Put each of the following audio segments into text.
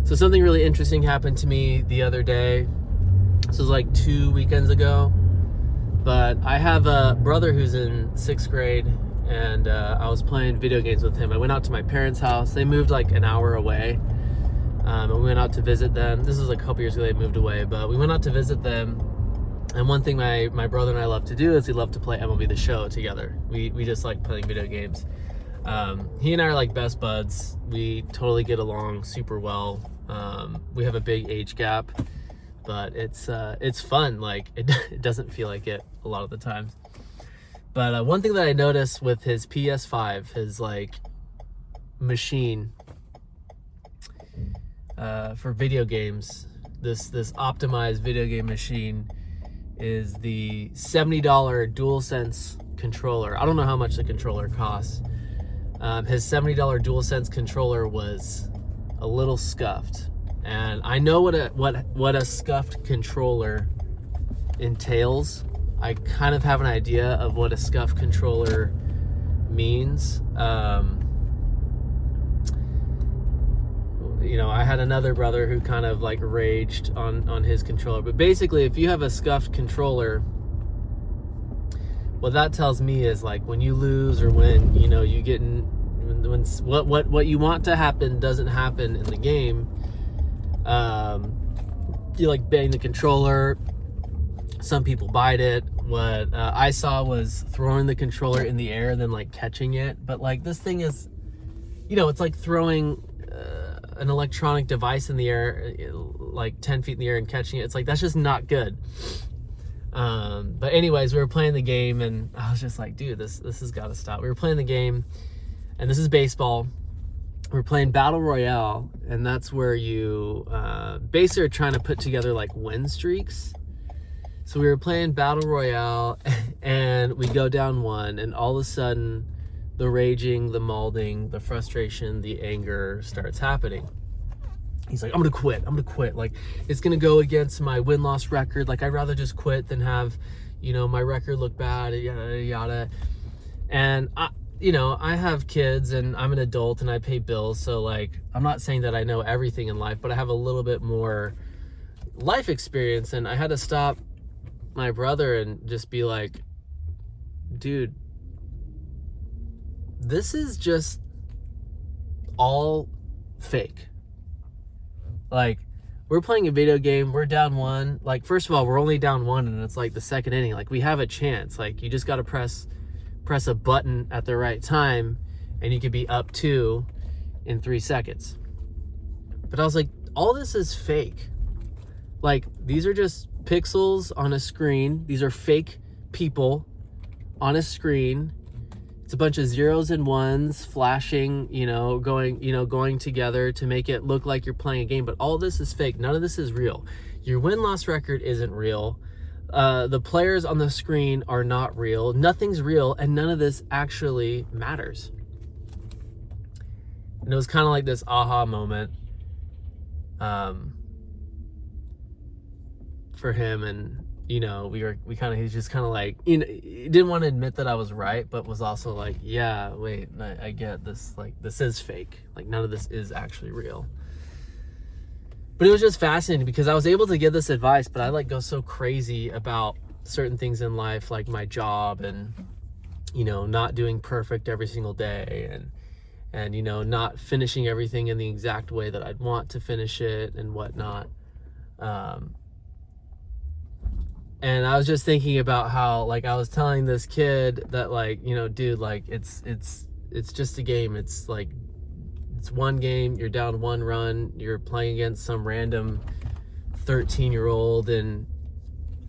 So something really interesting happened to me the other day. This was like 2 weekends ago. But I have a brother who's in 6th grade, and I was playing video games with him. I went out to my parents' house. They moved like an hour away. And we went out to visit them. This was like a couple years ago they moved away, but we went out to visit them. And one thing my brother and I love to do is we love to play MLB The Show together. We just like playing video games. He and I are like best buds. We totally get along super well. We have a big age gap, but it's fun. Like it doesn't feel like it a lot of the times. But one thing that I noticed with his PS5, his like machine for video games, this optimized video game machine, is the $70 DualSense controller. I don't know how much the controller costs. His $70 DualSense controller was a little scuffed, and I know what a scuffed controller entails. I kind of have an idea of what a scuffed controller means. You know, I had another brother who kind of like raged on his controller, but basically if you have a scuffed controller, what that tells me is like when you lose, or when you know you get in, when what you want to happen doesn't happen in the game, you like bang the controller. Some people bite it. What I saw was throwing the controller in the air and then like catching it. But like this thing is, you know, it's like throwing an electronic device in the air, like 10 feet in the air and catching it. It's like, that's just not good. But anyways, we were playing the game and I was just like, dude, this has got to stop. We were playing the game, and this is baseball. We're playing Battle Royale, and that's where you basically are trying to put together like win streaks. So we were playing Battle Royale, and we go down one, and all of a sudden the raging, the mauling, the frustration, the anger starts happening. He's like, I'm gonna quit. Like, it's gonna go against my win-loss record. Like, I'd rather just quit than have, you know, my record look bad, yada, yada. And I have kids, and I'm an adult, and I pay bills. So like, I'm not saying that I know everything in life, but I have a little bit more life experience. And I had to stop my brother and just be like, dude, this is just all fake. Like, we're playing a video game, we're down one. Like, first of all, we're only down one, and it's like the second inning. Like, we have a chance. Like, you just got to press a button at the right time, and you could be up 2 in 3 seconds. But I was like, all this is fake. Like, these are just pixels on a screen. These are fake people on a screen. It's a bunch of zeros and ones flashing, going together to make it look like you're playing a game. But all this is fake. None of this is real. Your win-loss record isn't real. The players on the screen are not real. Nothing's real, and none of this actually matters. And it was kind of like this aha moment for him. And he was just kind of like, he didn't want to admit that I was right, but was also like, yeah, wait, I get this. Like, this is fake. Like, none of this is actually real. But it was just fascinating because I was able to give this advice, but I like go so crazy about certain things in life, like my job, and, not doing perfect every single day, and not finishing everything in the exact way that I'd want to finish it and whatnot. And I was just thinking about how, like, I was telling this kid that, like, dude, like, it's just a game. It's like, it's one game, you're down 1 run, you're playing against some random 13-year-old in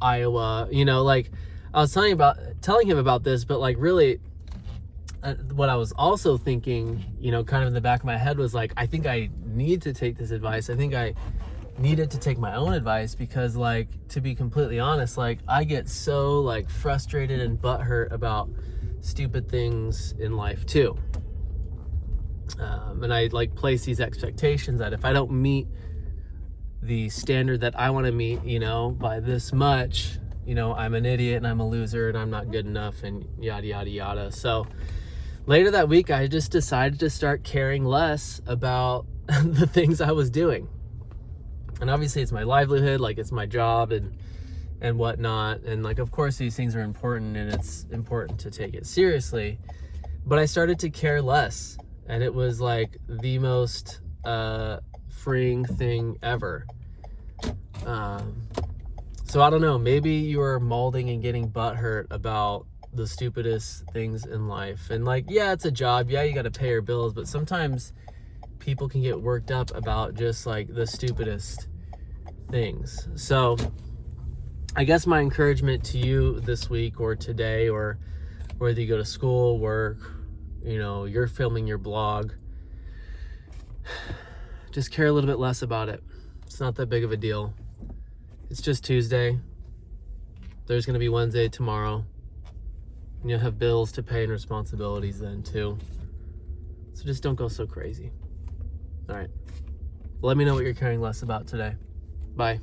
Iowa. Like, I was telling him about this, but like, really, what I was also thinking, kind of in the back of my head was like, I think I need to take this advice. I think I needed to take my own advice because, like, to be completely honest, like, I get so like frustrated and butthurt about stupid things in life too. And I like place these expectations that if I don't meet the standard that I want to meet, by this much, I'm an idiot and I'm a loser and I'm not good enough and yada, yada, yada. So later that week, I just decided to start caring less about the things I was doing. And obviously it's my livelihood, like it's my job and whatnot. And like, of course these things are important and it's important to take it seriously, but I started to care less. And it was like the most freeing thing ever. So I don't know, maybe you are molding and getting butthurt about the stupidest things in life. And like, yeah, it's a job. Yeah, you got to pay your bills, but sometimes people can get worked up about just like the stupidest things. So I guess my encouragement to you this week or today, or whether you go to school, work, you know, you're filming your blog, just care a little bit less about it. It's not that big of a deal. It's just Tuesday. There's going to be Wednesday tomorrow. And you'll have bills to pay and responsibilities then too. So just don't go so crazy. All right. Let me know what you're caring less about today. Bye.